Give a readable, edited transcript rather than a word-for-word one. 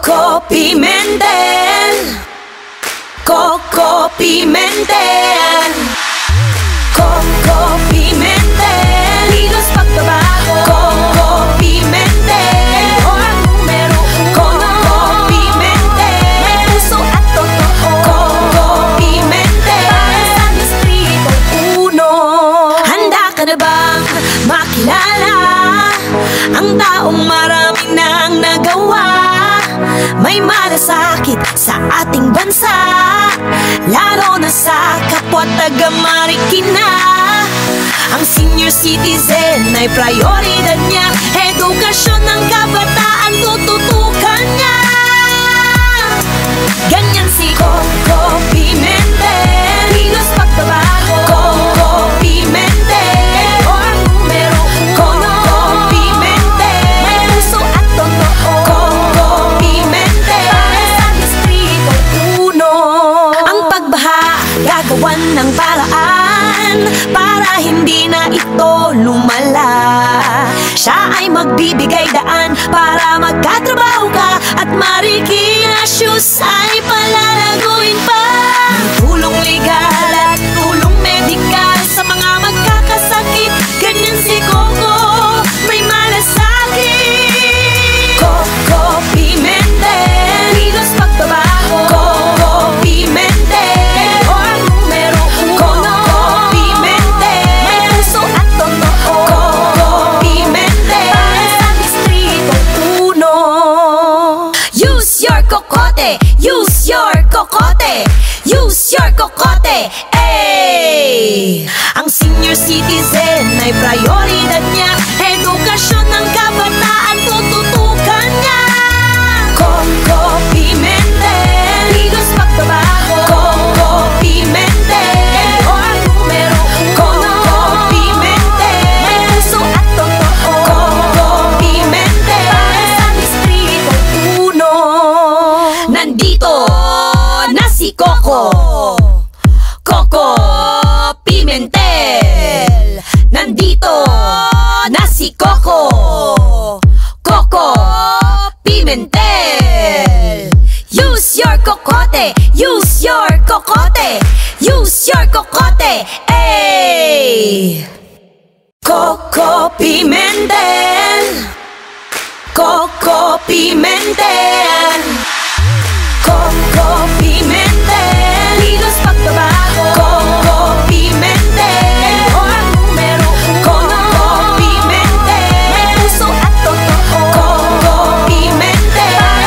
Coco Pimentel, Coco Pimentel, Coco Pimentel, kilos pagbabago. Coco Pimentel, ang numero uno. Coco Pimentel, may puso at totoo. Coco Pimentel, para sa distrito uno. Handa ka na bang makilala ang taong marami nang nagawa? May malasakit sa ating bansa, lalo na sa kapwa taga-Marikina. Ang senior citizen ay prioridad niya, edukasyon ng kabataan tututukan niya. Ganyan si Coco Pimentel, kilos pagbabago. Coco Pimentel, ang numero uno. Coco Pimentel, may puso at totoo. Coco Pimentel, para sa distrito uno. Ang pagbaha, gagawan ng paraan para hindi na ito lumala. Siya ay magbibigay daan para magkatrabaho ka at Marikina shoes ay palalaguin pa. May tulong legal at tulong medikal sa mga magkakasakit. Ganyan si Coco, may malasakit. Coco Pimentel, kilos pagbabago. Coco Pimentel, ang numero uno. Coco Pimentel, may puso at totoo. Coco Pimentel, para sa distrito uno. Use your kokote, use your kokote, use your kokote, ay! Ang senior citizen ay prioridad niya, edukasyon ng kabataan tututukan niya. Coco Pimentel, kilos pagbabago. Coco Pimentel, ang numero uno. Coco Pimentel, may puso at totoo. Coco Pimentel, para sa distrito uno. Nandito na si Coco, Coco Pimentel. Nandito na si Coco, Coco Pimentel. Use your kokote, use your kokote, use your kokote, ay! Coco Pimentel, Coco Pimentel.